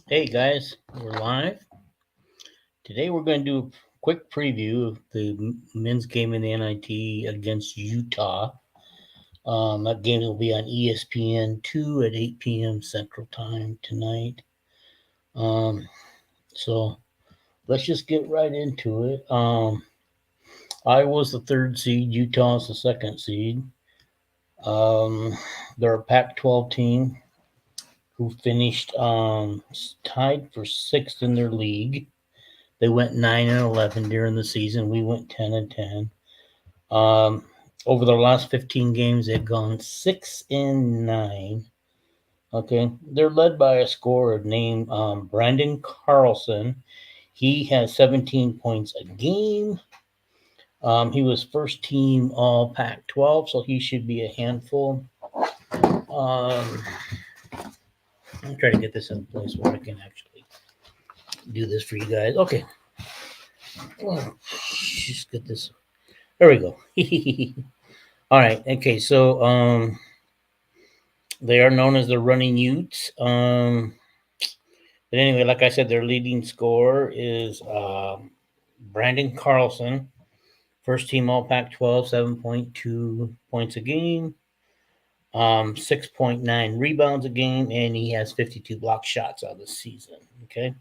Hey guys, we're live. Today we're going to do a quick preview of the men's game in the NIT against Utah. That game will be on ESPN2 at 8 p.m. Central Time tonight. So let's just get right into it. Iowa's the third seed, Utah's the second seed. Um, they're a Pac 12 team who finished tied for sixth in their league. They went 9-11 during the season. We went 10-10. Over the last 15 games, they've gone 6-9. Okay, they're led by a scorer named Brandon Carlson. He has 17 points a game. He was first team All Pac-12, so he should be a handful. I'm trying to get this in place where I can actually do this for you guys. Okay, just get this. There we go. All right. Okay. So they are known as the Running Utes. But anyway, like I said, their leading scorer is Brandon Carlson, first team All Pac-12, 7.2 points a game, 6.9 rebounds a game, and he has 52 block shots on the season. Okay.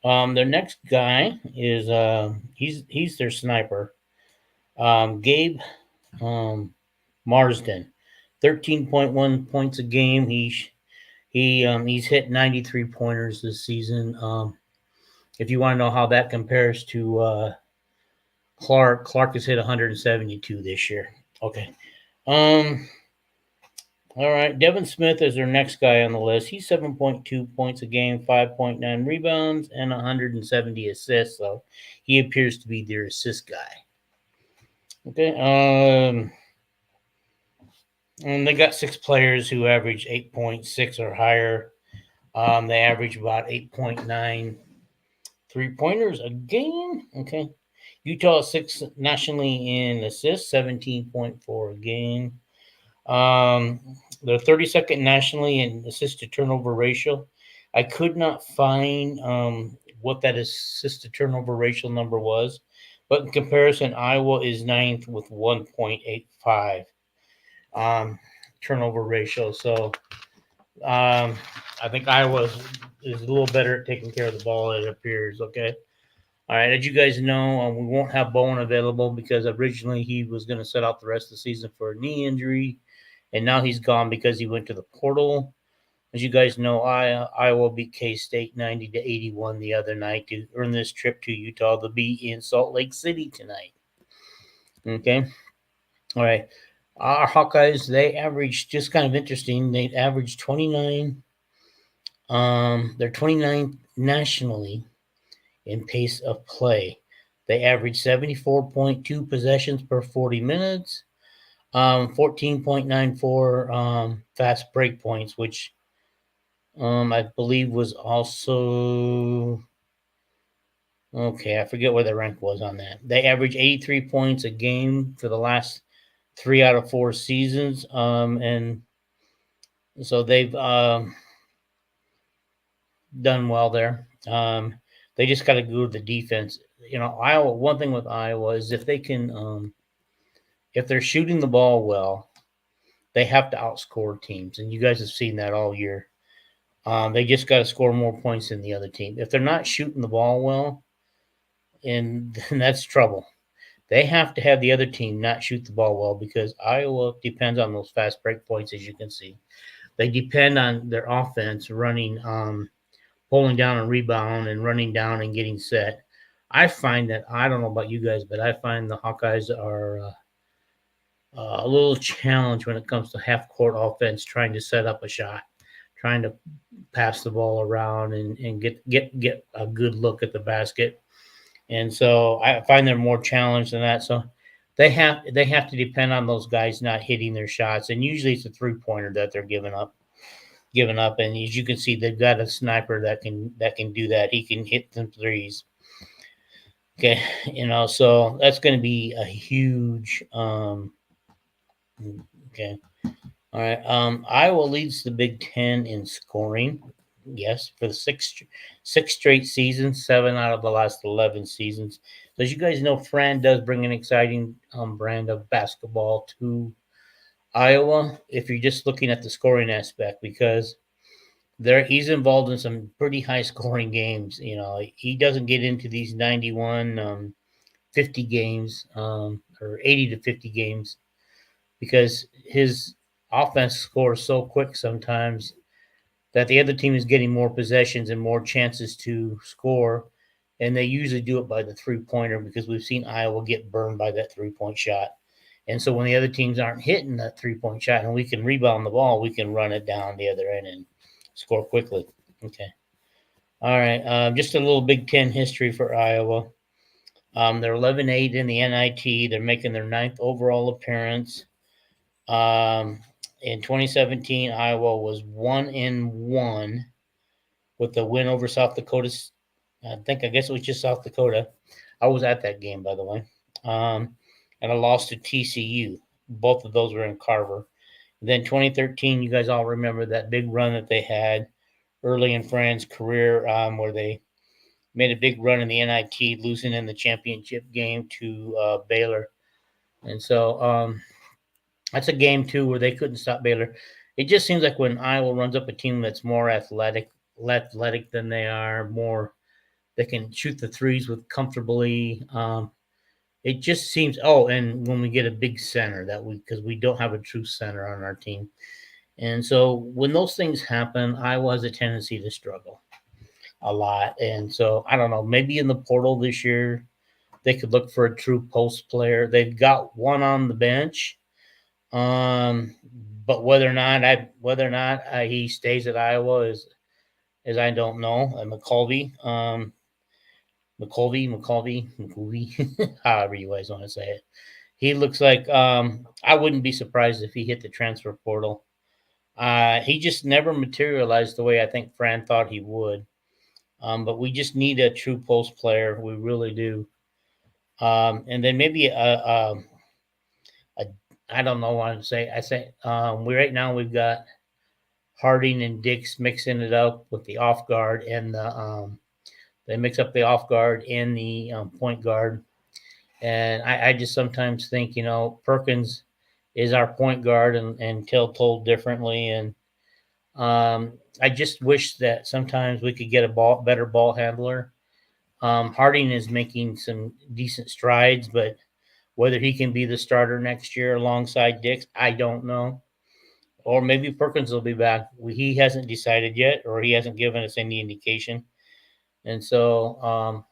Their next guy is he's their sniper, Gabe Marsden, 13.1 points a game. He's hit 93 pointers this season. If you want to know how that compares to Clark has hit 172 this year. Okay. Um. All right. Devin Smith is their next guy on the list. He's 7.2 points a game, 5.9 rebounds, and 170 assists. So he appears to be their assist guy. Okay. And they got six players who average 8.6 or higher. They average about 8.9 3-pointers a game. Okay. Utah sixth nationally in assists, 17.4 a game. They're 32nd nationally in assist to turnover ratio. I could not find what that assist to turnover ratio number was, but in comparison, Iowa is ninth with 1.85 turnover ratio. So I think Iowa is a little better at taking care of the ball, it appears. Okay. All right. As you guys know, we won't have Bowen available because originally he was going to set out the rest of the season for a knee injury, and now he's gone because he went to the portal. As you guys know, Iowa beat K-State 90-81 the other night to earn this trip to Utah. They'll be in Salt Lake City tonight. Okay. All right. Our Hawkeyes, they averaged, just kind of interesting, they averaged 29. They're 29th nationally in pace of play. They average 74.2 possessions per 40 minutes, 14.94 fast break points, which I believe was also okay. I forget where the rank was on that. They average 83 points a game for the last 3 out of 4 seasons, and so they've done well there. They just got to go to the defense. Iowa. One thing with Iowa is if they can, if they're shooting the ball well, they have to outscore teams, and you guys have seen that all year. They just got to score more points than the other team. If they're not shooting the ball well, and then that's trouble. They have to have the other team not shoot the ball well because Iowa depends on those fast break points, as you can see. They depend on their offense running, pulling down and rebound and running down and getting set. I find that, I don't know about you guys, but I find the Hawkeyes are a little challenged when it comes to half court offense, trying to set up a shot, trying to pass the ball around and get a good look at the basket. And so I find they're more challenged than that. So they have to depend on those guys not hitting their shots, and usually it's a 3-pointer that they're giving up. And as you can see, they've got a sniper that can do that. He can hit them threes. Okay, so that's going to be a huge. Okay, all right. Iowa leads the Big Ten in scoring. Yes, for the six straight seasons, 7 out of the last 11 seasons. So as you guys know, Fran does bring an exciting brand of basketball to Iowa. If you're just looking at the scoring aspect, because he's involved in some pretty high scoring games. He doesn't get into these 91, 50 games, or 80 to 50 games, because his offense scores so quick sometimes that the other team is getting more possessions and more chances to score. And they usually do it by the 3-pointer, because we've seen Iowa get burned by that 3-point shot. And so when the other teams aren't hitting that 3-point shot and we can rebound the ball, we can run it down the other end and score quickly. Okay. All right. Just a little Big Ten history for Iowa. They're 11-8 in the NIT. They're making their 9th overall appearance. In 2017, Iowa was 1-1 with the win over South Dakota. I guess it was just South Dakota. I was at that game, by the way. And a loss to TCU. Both of those were in Carver. Then 2013, you guys all remember that big run that they had early in Fran's career, where they made a big run in the NIT, losing in the championship game to Baylor. And so that's a game, too, where they couldn't stop Baylor. It just seems like when Iowa runs up a team that's more athletic than they are, more they can shoot the threes with comfortably. It just seems. Oh, and when we get a big center, because we don't have a true center on our team, and so when those things happen, Iowa has a tendency to struggle a lot. And so I don't know. Maybe in the portal this year, they could look for a true post player. They've got one on the bench, but whether or not he stays at Iowa is I don't know. McColvey, however you guys want to say it. He looks like I wouldn't be surprised if he hit the transfer portal. He just never materialized the way I think Fran thought he would. But we just need a true post player. We really do. And then maybe a I don't know what to say. I say we right now we've got Harding and Dix mixing it up with the off guard, and they mix up the off guard and the point guard. And I just sometimes think, Perkins is our point guard, and told differently. And I just wish that sometimes we could get a better ball handler. Harding is making some decent strides, but whether he can be the starter next year alongside Dix, I don't know. Or maybe Perkins will be back. He hasn't decided yet, or he hasn't given us any indication. And so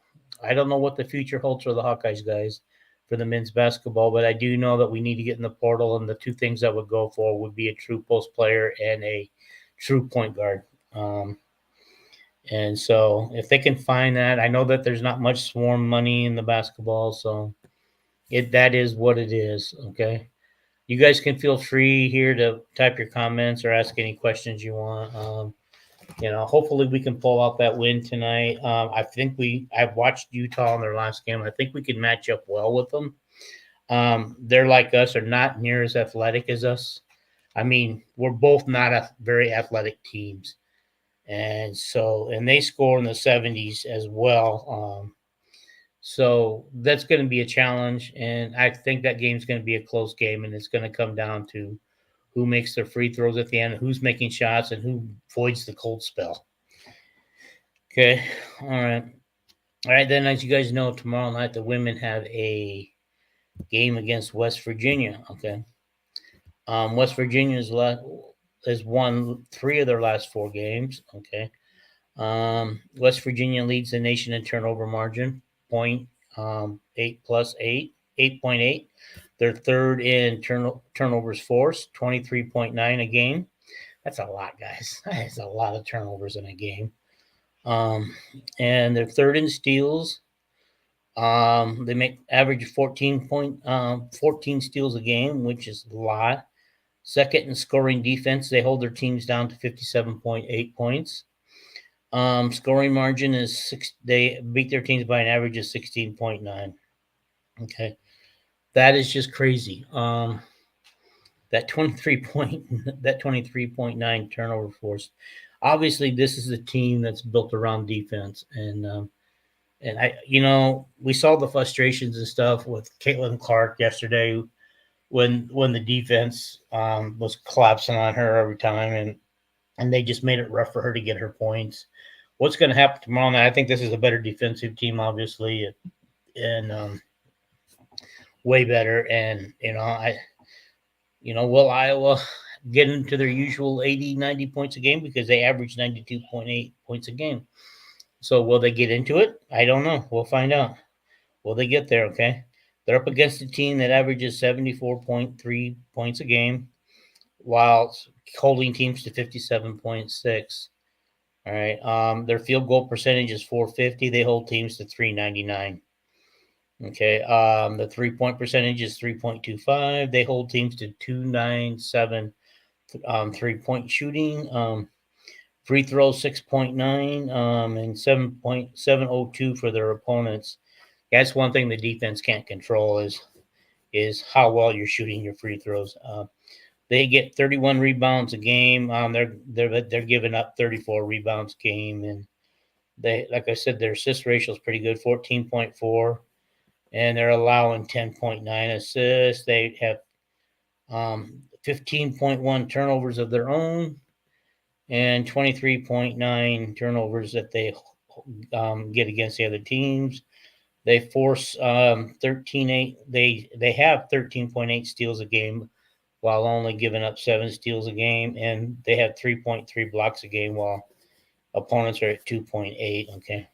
I don't know what the future holds for the Hawkeyes guys for the men's basketball, but I do know that we need to get in the portal, and the two things I would go for would be a true post player and a true point guard. And so if they can find that, I know that there's not much swarm money in the basketball, so that is what it is. Okay. You guys can feel free here to type your comments or ask any questions you want. Hopefully we can pull out that win tonight. I've watched Utah in their last game. I think we can match up well with them. They're like us, are not near as athletic as us. I mean, we're both not very athletic teams. And they score in the 70s as well. So that's going to be a challenge. And I think that game's going to be a close game, and it's going to come down to who makes their free throws at the end, who's making shots, and who voids the cold spell. Okay. All right. All right. Then, as you guys know, tomorrow night, the women have a game against West Virginia. Okay. West Virginia has won 3 of their last 4 games. Okay. West Virginia leads the nation in turnover margin, 8.8. They're third in turnovers forced, 23.9 a game. That's a lot, guys. That's a lot of turnovers in a game. And they're third in steals. They make average 14 steals a game, which is a lot. Second in scoring defense, they hold their teams down to 57.8 points. Scoring margin is 6. They beat their teams by an average of 16.9. Okay, that is just crazy. That 23.9 turnover force. obviously this is a team that's built around defense, and we saw the frustrations and stuff with Caitlin Clark yesterday when the defense was collapsing on her every time, and they just made it rough for her to get her points. What's going to happen tomorrow night? I think this is a better defensive team, obviously, and way better. And will Iowa get into their usual 80, 90 points a game because they average 92.8 points a game? So will they get into it? I don't know. We'll find out. Will they get there? Okay. They're up against a team that averages 74.3 points a game while holding teams to 57.6. All right. Their field goal percentage is 450. They hold teams to 399. Okay. The 3-point percentage is 3.25. They hold teams to 297. 3-point shooting. Free throws 6.9 and 7.702 for their opponents. That's one thing the defense can't control is how well you're shooting your free throws. They get 31 rebounds a game. They're giving up 34 rebounds a game, and they, like I said, their assist ratio is pretty good, 14.4, and they're allowing 10.9 assists. They have 15.1 turnovers of their own, and 23.9 turnovers that they get against the other teams. They force 13.8. They have 13.8 steals a game, while only giving up 7 steals a game, and they have 3.3 blocks a game, while opponents are at 2.8. Okay,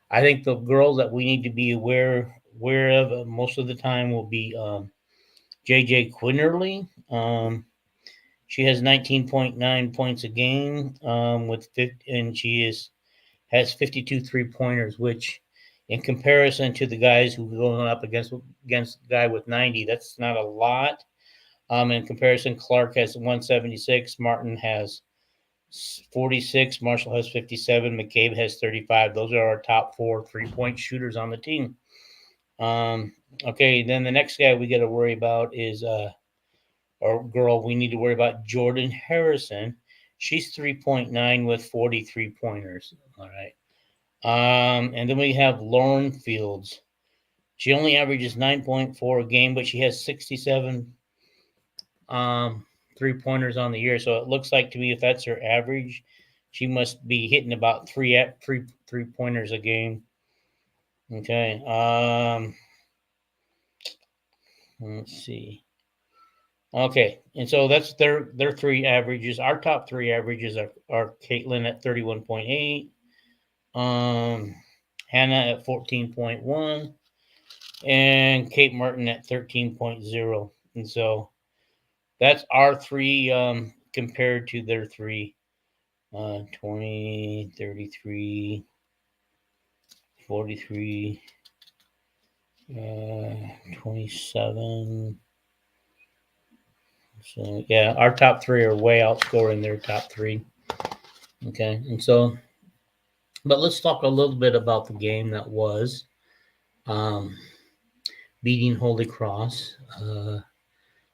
I think the girls that we need to be aware of most of the time will be JJ Quinterly. She has 19.9 points a game with 50, and has 52 3-pointers, which in comparison to the guys who are going up against the guy with 90, that's not a lot. In comparison, Clark has 176, Martin has 46, Marshall has 57, McCabe has 35. Those are our top 4 3-point shooters on the team. Okay, then the next guy we got to worry about is or girl we need to worry about, Jordan Harrison. She's 3.9 with 43 pointers. All right. And then we have Lauren Fields. She only averages 9.4 a game, but she has 67 3-pointers on the year. So it looks like to me, if that's her average, she must be hitting about three pointers a game. Okay. Let's see. Okay, and so that's their 3 averages. Our top 3 averages are Caitlin at 31.8, Hannah at 14.1, and Kate Martin at 13.0. And so that's our 3 compared to their 3, 20, 33, 43, 27. So yeah, our top 3 are way outscoring their top 3. Okay, and so, but let's talk a little bit about the game that was beating Holy Cross.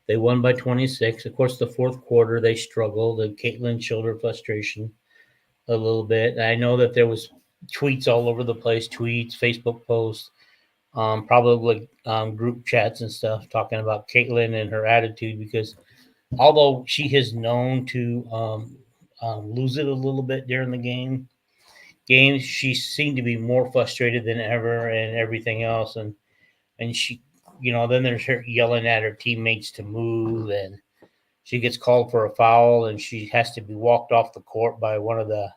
They won by 26. Of course, the fourth quarter they struggled, and Caitlin showed her frustration a little bit. I know that there was tweets all over the place, Facebook posts, probably group chats and stuff talking about Caitlin and her attitude, because although she is known to lose it a little bit during the games, she seemed to be more frustrated than ever and everything else. And she, then there's her yelling at her teammates to move, and she gets called for a foul, and she has to be walked off the court by one of the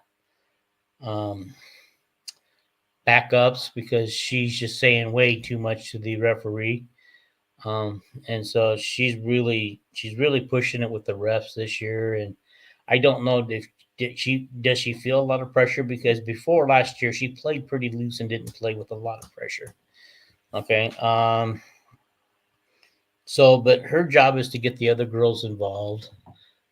backups because she's just saying way too much to the referee. And so she's really pushing it with the refs this year. And I don't know if does she feel a lot of pressure, because before last year she played pretty loose and didn't play with a lot of pressure. Okay. So, but her job is to get the other girls involved.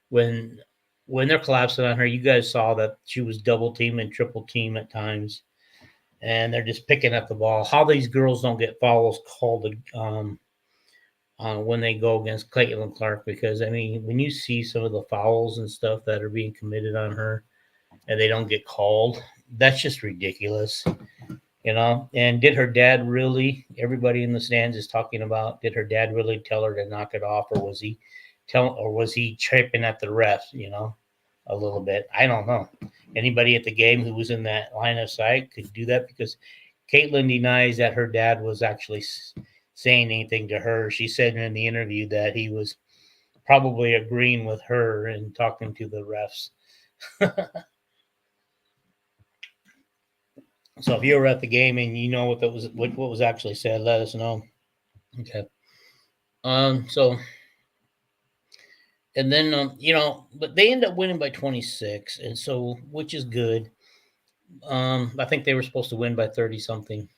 When they're collapsing on her, you guys saw that she was double team and triple team at times, and they're just picking up the ball. How these girls don't get fouls called when they go against Caitlin Clark, because I mean, when you see some of the fouls and stuff that are being committed on her, and they don't get called. That's just ridiculous, you know. And did her dad really? Everybody in the stands is talking about. Did her dad really tell her to knock it off, or was he tripping at the refs? You know, a little bit. I don't know. Anybody at the game who was in that line of sight could do that because Caitlin denies that her dad was actually saying anything to her. She said in the interview that he was probably agreeing with her and talking to the refs. So if you were at the game and you know what was actually said, let us know. Okay. So and then but they end up winning by 26, and so which is good. I think they were supposed to win by 30 something.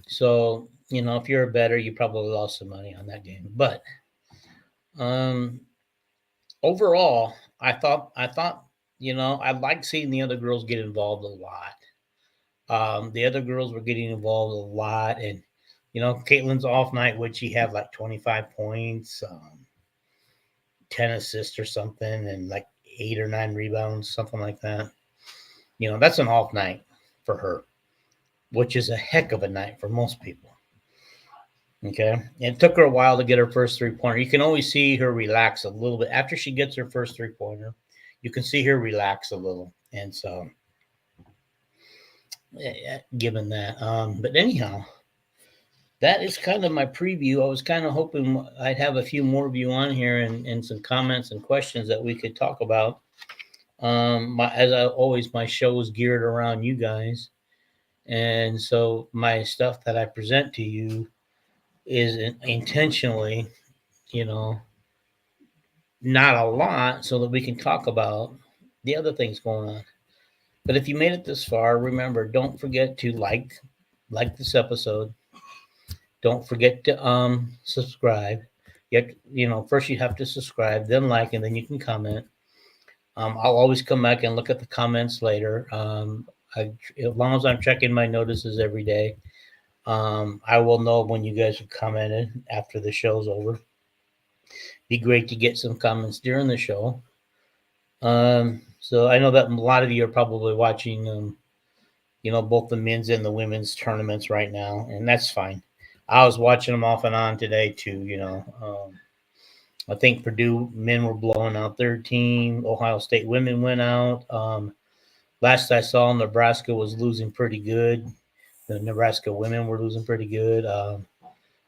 So if you're a better, you probably lost some money on that game. But um, overall, I thought I liked seeing the other girls get involved a lot. The other girls were getting involved a lot, and Caitlin's off night, would she have like 25 points, 10 assists or something, and like 8 or 9 rebounds, something like that. That's an off night for her, which is a heck of a night for most people. Okay. And it took her a while to get her first 3-pointer. You can always see her relax a little bit. After she gets her first 3-pointer, you can see her relax a little. And so, given that. But anyhow, that is kind of my preview. I was kind of hoping I'd have a few more of you on here and some comments and questions that we could talk about. As always, my show is geared around you guys. And so my stuff that I present to you is intentionally, not a lot so that we can talk about the other things going on. But if you made it this far, remember, don't forget to like this episode. Don't forget to subscribe. First you have to subscribe, then like, and then you can comment. I'll always come back and look at the comments later. As long as I'm checking my notices every day, I will know when you guys have commented after the show's over. Be great to get some comments during the show. So I know that a lot of you are probably watching, both the men's and the women's tournaments right now, and that's fine. I was watching them off and on today too. I think Purdue men were blowing out their team. Ohio State women went out. Last I saw, Nebraska was losing pretty good. The Nebraska women were losing pretty good.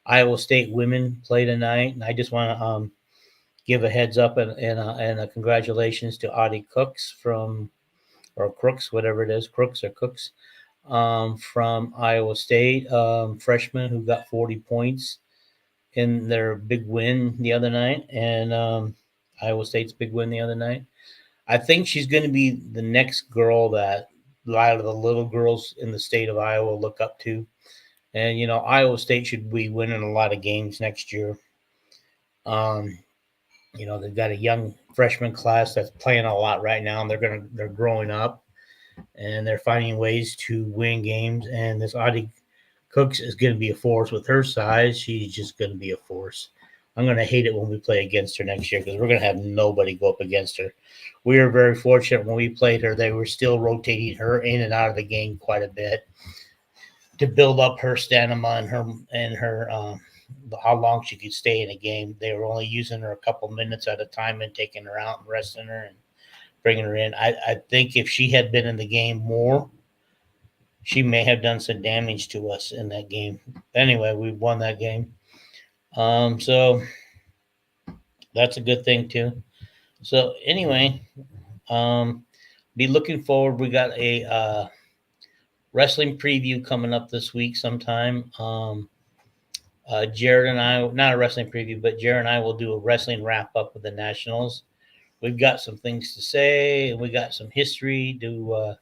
Iowa State women play tonight, and I just want to give a heads up and a congratulations to Audie Cooks or Crooks, whatever it is, Crooks or Cooks, from Iowa State, freshman who got 40 points in their big win the other night, and Iowa State's big win the other night. I think she's going to be the next girl that a lot of the little girls in the state of Iowa look up to. And, Iowa State should be winning a lot of games next year. They've got a young freshman class that's playing a lot right now, and they're growing up, and they're finding ways to win games. And this Audie Cooks is going to be a force with her size. She's just going to be a force. I'm going to hate it when we play against her next year because we're going to have nobody go up against her. We were very fortunate when we played her. They were still rotating her in and out of the game quite a bit to build up her stamina and her how long she could stay in a game. They were only using her a couple minutes at a time and taking her out and resting her and bringing her in. I think if she had been in the game more, she may have done some damage to us in that game. Anyway, we won that game. So that's a good thing too. So anyway, be looking forward. We got a wrestling preview coming up this week sometime. Jared and I, not a wrestling preview, but Jared and I will do a wrestling wrap up of the Nationals. We've got some things to say, and we got some history to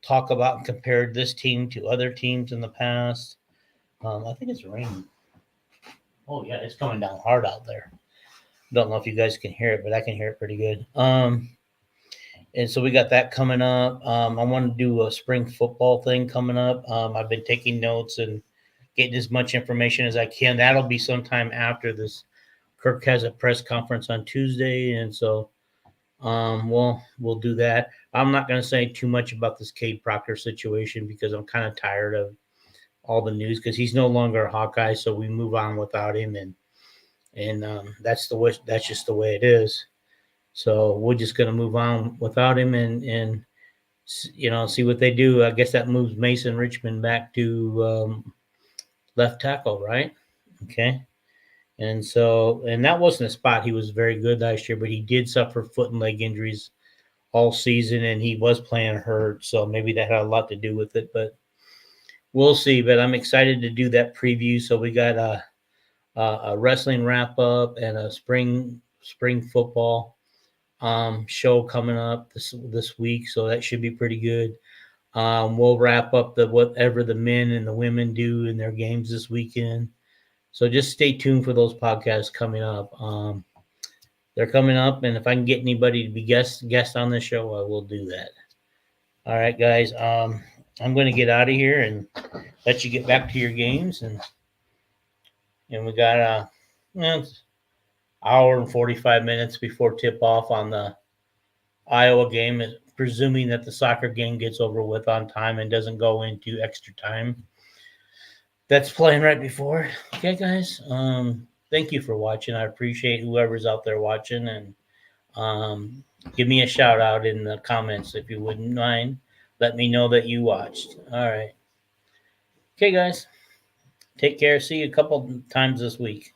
talk about and compare this team to other teams in the past. I think it's raining. Oh, yeah, it's coming down hard out there. Don't know if you guys can hear it, but I can hear it pretty good. And so we got that coming up. I want to do a spring football thing coming up. I've been taking notes and getting as much information as I can. That'll be sometime after this. Kirk has a press conference on Tuesday, and so We'll do that. I'm not going to say too much about this Cade Proctor situation because I'm kind of tired of all the news because he's no longer a Hawkeye, so we move on without him, and that's just the way it is. So we're just going to move on without him, and see what they do. I guess that moves Mason Richmond back to left tackle, right? Okay. And that wasn't a spot he was very good last year, but he did suffer foot and leg injuries all season, and he was playing hurt, so maybe that had a lot to do with it. But we'll see. But I'm excited to do that preview. So we got a wrestling wrap up and a spring football show coming up this week, so that should be pretty good. We'll wrap up the whatever the men and the women do in their games this weekend. So just stay tuned for those podcasts coming up. They're coming up, and if I can get anybody to be guest on the show, I will do that. All right, guys. I'm going to get out of here and let you get back to your games, and we got hour and 45 minutes before tip off on the Iowa game, presuming that the soccer game gets over with on time and doesn't go into extra time. That's playing right before. Okay, guys. Thank you for watching. I appreciate whoever's out there watching, and give me a shout out in the comments if you wouldn't mind. Let me know that you watched. All right. Okay, guys. Take care. See you a couple times this week.